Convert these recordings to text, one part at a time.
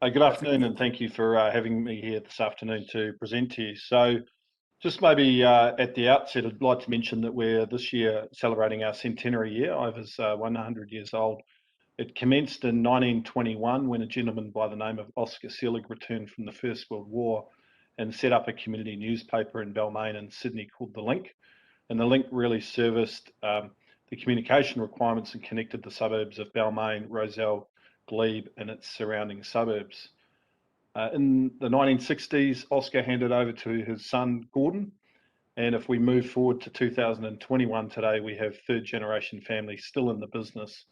Good afternoon, and thank you for having me here this afternoon to present to you. So, just maybe at the outset, I'd like to mention that we're this year celebrating our centenary year. IVE is 100 years old. It commenced in 1921 when a gentleman by the name of Oscar Selig returned from the First World War and set up a community newspaper in Balmain in Sydney called The Link. And The Link really serviced the communication requirements and connected the suburbs of Balmain, Rozelle, Glebe, and its surrounding suburbs. In the 1960s, Oscar handed over to his son, Gordon. And if we move forward to 2021 today, we have third generation family still in the business,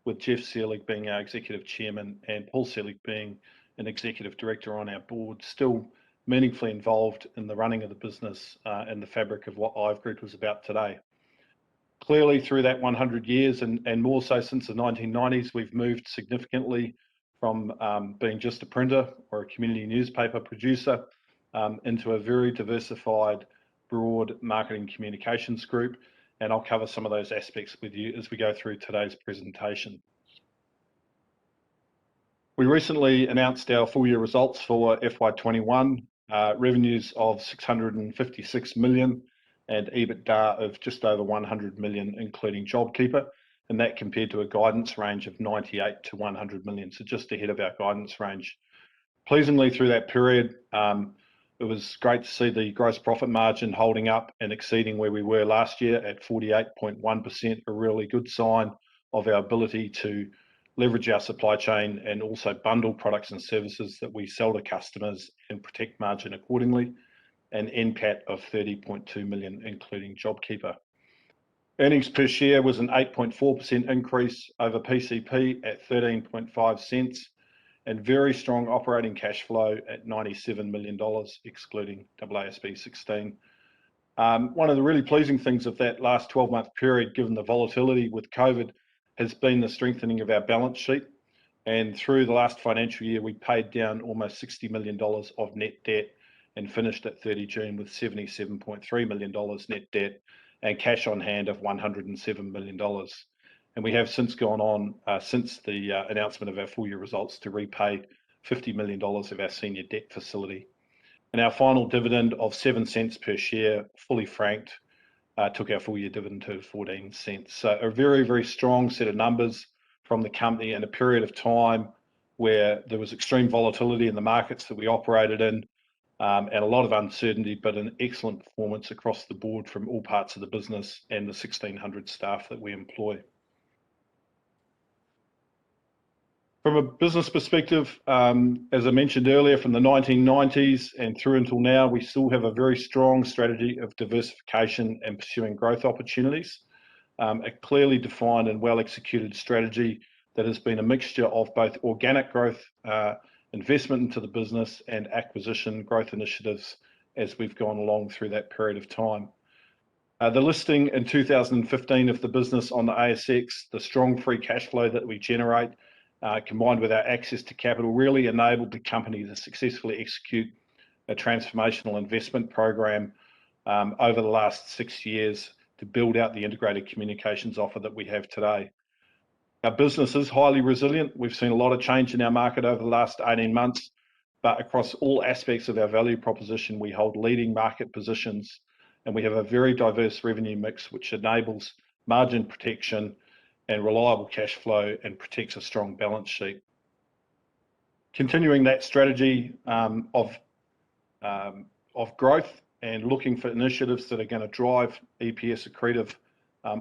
with Jeff Selig being our executive chairman and Paul Selig being an executive director on our board, still meaningfully involved in the running of the business and the fabric of what IVE Group is about today. Clearly, through that 100 years and more so since the 1990s, we've moved significantly from being just a printer or a community newspaper producer into a very diversified, broad marketing communications group. And I'll cover some of those aspects with you as we go through today's presentation. We recently announced our full year results for FY21, revenues of 656 million and EBITDA of just over 100 million, including JobKeeper, and that compared to a guidance range of 98 to 100 million, so just ahead of our guidance range. Pleasingly, through that period, it was great to see the gross profit margin holding up and exceeding where we were last year at 48.1%, a really good sign of our ability to leverage our supply chain and also bundle products and services that we sell to customers and protect margin accordingly, and NPAT of 30.2 million, including JobKeeper. Earnings per share was an 8.4% increase over PCP at 13.5 cents, and very strong operating cash flow at $97 million, excluding AASB 16. One of the really pleasing things of that last 12-month period, given the volatility with COVID, has been the strengthening of our balance sheet. And through the last financial year, we paid down almost $60 million of net debt and finished at 30 June with $77.3 million net debt and cash on hand of $107 million. And we have since gone on, since the announcement of our full year results, to repay $50 million of our senior debt facility. And our final dividend of 7 cents per share, fully franked, took our full year dividend to 14 cents. So a very, very strong set of numbers from the company in a period of time where there was extreme volatility in the markets that we operated in, and a lot of uncertainty, but an excellent performance across the board from all parts of the business and the 1,600 staff that we employ. From a business perspective, as I mentioned earlier, from the 1990s and through until now, we still have a very strong strategy of diversification and pursuing growth opportunities. A clearly defined and well-executed strategy that has been a mixture of both organic growth, investment into the business, and acquisition growth initiatives as we've gone along through that period of time. The listing in 2015 of the business on the ASX, the strong free cash flow that we generate, combined with our access to capital, really enabled the company to successfully execute a transformational investment program over the last 6 years to build out the integrated communications offer that we have today. Our business is highly resilient. We've seen a lot of change in our market over the last 18 months, but across all aspects of our value proposition, we hold leading market positions, and we have a very diverse revenue mix, which enables margin protection and reliable cash flow and protects a strong balance sheet. Continuing that strategy of growth and looking for initiatives that are going to drive EPS accretive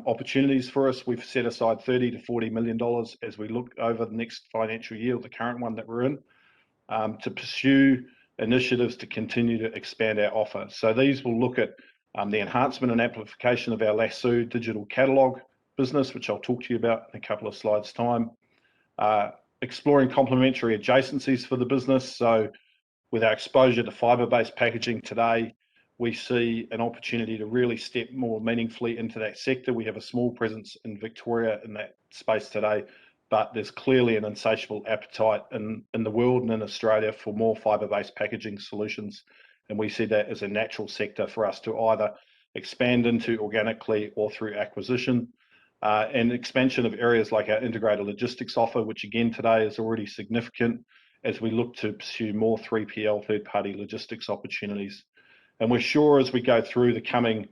opportunities for us, we've set aside $30 to $40 million as we look over the next financial year, the current one that we're in, to pursue initiatives to continue to expand our offer. So these will look at the enhancement and amplification of our Lasso digital catalogue business, which I'll talk to you about in a couple of slides' time. Exploring complementary adjacencies for the business. So with our exposure to fibre-based packaging today, we see an opportunity to really step more meaningfully into that sector. We have a small presence in Victoria in that space today, but there's clearly an insatiable appetite in the world and in Australia for more fibre-based packaging solutions. And we see that as a natural sector for us to either expand into organically or through acquisition. And expansion of areas like our integrated logistics offer, which again today is already significant as we look to pursue more 3PL third-party logistics opportunities. And we're sure as we go through the coming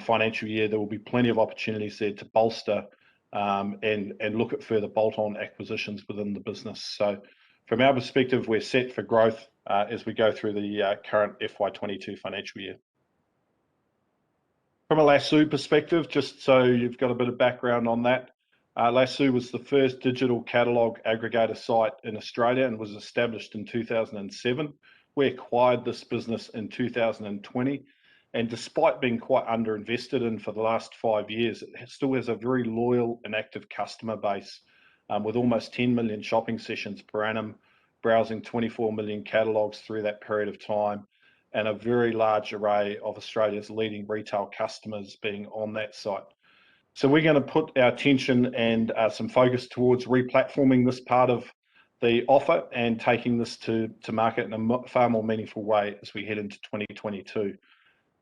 financial year, there will be plenty of opportunities there to bolster and look at further bolt-on acquisitions within the business. So from our perspective, we're set for growth as we go through the current FY22 financial year. From a Lasso perspective, just so you've got a bit of background on that, Lasso was the first digital catalogue aggregator site in Australia and was established in 2007. We acquired this business in 2020, and despite being quite underinvested in for the last 5 years, it still has a very loyal and active customer base with almost 10 million shopping sessions per annum, browsing 24 million catalogues through that period of time, and a very large array of Australia's leading retail customers being on that site. So we're going to put our attention and some focus towards replatforming this part of the offer and taking this to market in a far more meaningful way as we head into 2022.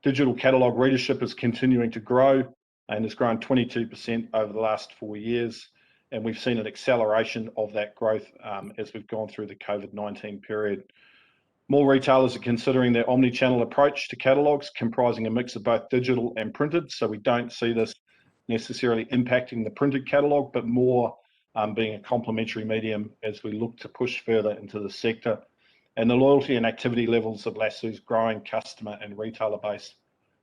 Digital catalogue readership is continuing to grow and has grown 22% over the last 4 years. And we've seen an acceleration of that growth as we've gone through the COVID-19 period. More retailers are considering their omni-channel approach to catalogues, comprising a mix of both digital and printed. So we don't see this necessarily impacting the printed catalogue, but more being a complementary medium as we look to push further into the sector. And the loyalty and activity levels of Lasso's growing customer and retailer base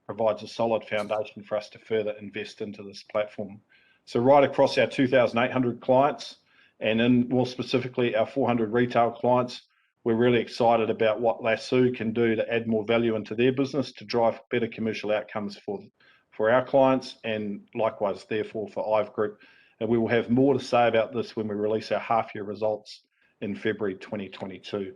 provides a solid foundation for us to further invest into this platform. So right across our 2,800 clients, and in more specifically our 400 retail clients, we're really excited about what Lasso can do to add more value into their business to drive better commercial outcomes for our clients and likewise, therefore, for IVE Group. And we will have more to say about this when we release our half-year results in February 2022.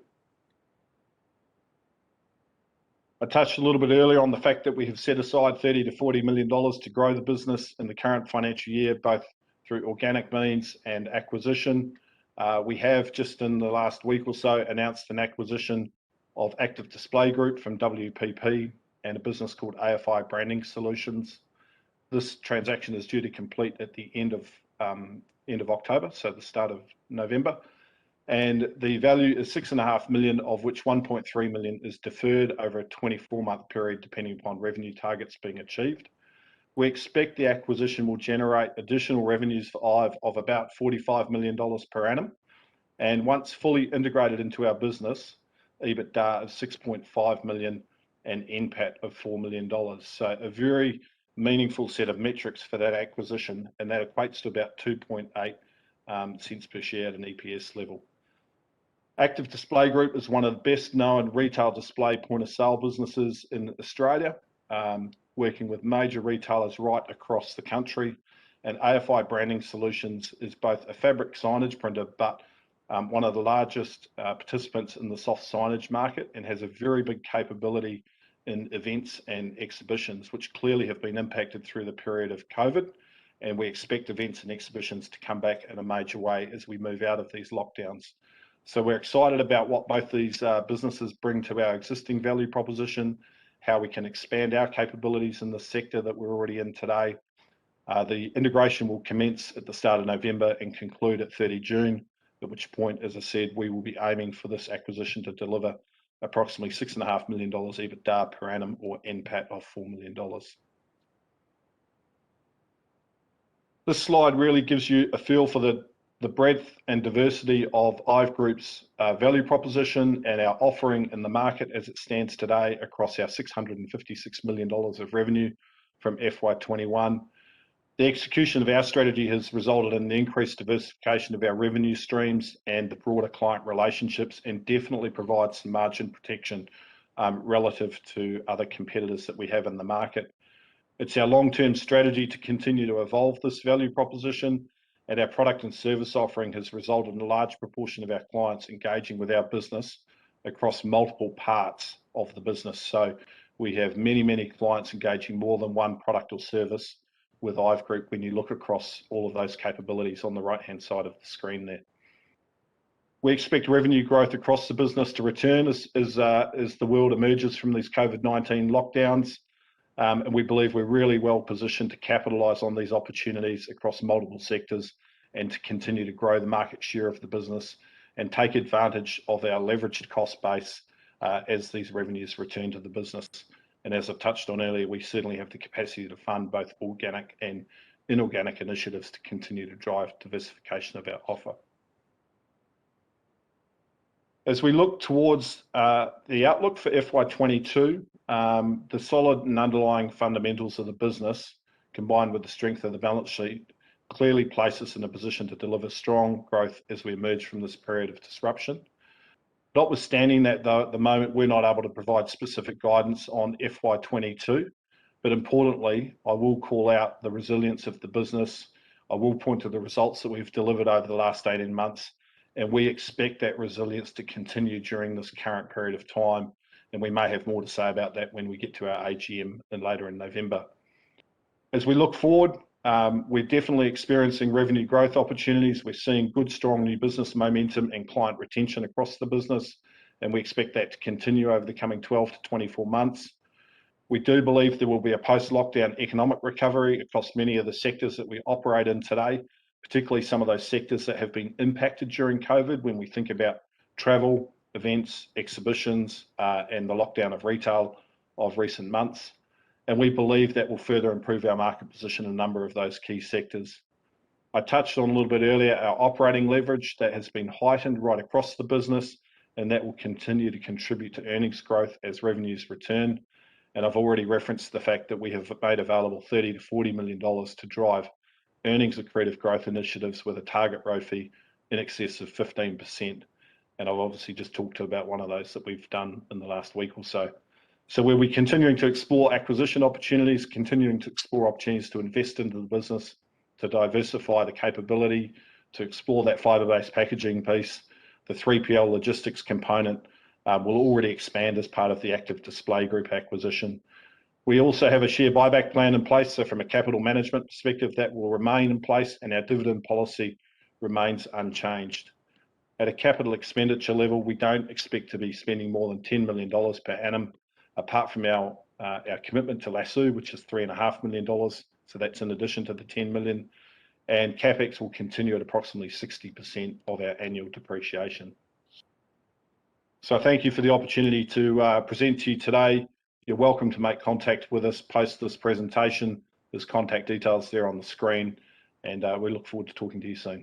I touched a little bit earlier on the fact that we have set aside $30 to $40 million to grow the business in the current financial year, both through organic means and acquisition. We have just in the last week or so announced an acquisition of Active Display Group from WPP and a business called AFI Branding Solutions. This transaction is due to complete at the end of October, so the start of November. And the value is $6.5 million, of which $1.3 million is deferred over a 24-month period, depending upon revenue targets being achieved. We expect the acquisition will generate additional revenues for IVE of about $45 million per annum. And once fully integrated into our business, EBITDA of $6.5 million and NPAT of $4 million. So a very meaningful set of metrics for that acquisition, and that equates to about 2.8 cents per share at an EPS level. Active Display Group is one of the best known retail display point of sale businesses in Australia, working with major retailers right across the country. And AFI Branding Solutions is both a fabric signage printer, but one of the largest participants in the soft signage market and has a very big capability in events and exhibitions, which clearly have been impacted through the period of COVID. And we expect events and exhibitions to come back in a major way as we move out of these lockdowns. So we're excited about what both these businesses bring to our existing value proposition, how we can expand our capabilities in the sector that we're already in today. The integration will commence at the start of November and conclude at 30 June, at which point, as I said, we will be aiming for this acquisition to deliver approximately $6.5 million EBITDA per annum or NPAT of $4 million. This slide really gives you a feel for the breadth and diversity of IVE Group's value proposition and our offering in the market as it stands today across our $656 million of revenue from FY21. The execution of our strategy has resulted in the increased diversification of our revenue streams and the broader client relationships, and definitely provides some margin protection relative to other competitors that we have in the market. It's our long-term strategy to continue to evolve this value proposition, and our product and service offering has resulted in a large proportion of our clients engaging with our business across multiple parts of the business. So we have many, many clients engaging more than one product or service with IVE Group when you look across all of those capabilities on the right-hand side of the screen there. We expect revenue growth across the business to return as the world emerges from these COVID-19 lockdowns. And we believe we're really well positioned to capitalise on these opportunities across multiple sectors and to continue to grow the market share of the business and take advantage of our leveraged cost base as these revenues return to the business. And as I touched on earlier, we certainly have the capacity to fund both organic and inorganic initiatives to continue to drive diversification of our offer. As we look towards the outlook for FY22, the solid and underlying fundamentals of the business, combined with the strength of the balance sheet, clearly place us in a position to deliver strong growth as we emerge from this period of disruption. Notwithstanding that, though, at the moment, we're not able to provide specific guidance on FY22, but importantly, I will call out the resilience of the business. I will point to the results that we've delivered over the last 18 months, and we expect that resilience to continue during this current period of time, and we may have more to say about that when we get to our AGM later in November. As we look forward, we're definitely experiencing revenue growth opportunities. We're seeing good, strong new business momentum and client retention across the business, and we expect that to continue over the coming 12 to 24 months. We do believe there will be a post-lockdown economic recovery across many of the sectors that we operate in today, particularly some of those sectors that have been impacted during COVID when we think about travel, events, exhibitions, and the lockdown of retail of recent months. And we believe that will further improve our market position in a number of those key sectors. I touched on a little bit earlier our operating leverage that has been heightened right across the business, and that will continue to contribute to earnings growth as revenues return. And I've already referenced the fact that we have made available $30 to $40 million to drive earnings accretive growth initiatives with a target ROFE in excess of 15%. And I've obviously just talked about one of those that we've done in the last week or so. So we'll be continuing to explore acquisition opportunities, continuing to explore opportunities to invest into the business, to diversify the capability, to explore that fibre-based packaging piece. The 3PL logistics component will already expand as part of the Active Display Group acquisition. We also have a share buyback plan in place, so from a capital management perspective, that will remain in place, and our dividend policy remains unchanged. At a capital expenditure level, we don't expect to be spending more than $10 million per annum, apart from our commitment to Lasso, which is $3.5 million. So that's in addition to the 10 million. And CapEx will continue at approximately 60% of our annual depreciation. So thank you for the opportunity to present to you today. You're welcome to make contact with us post this presentation. There's contact details there on the screen, and we look forward to talking to you soon.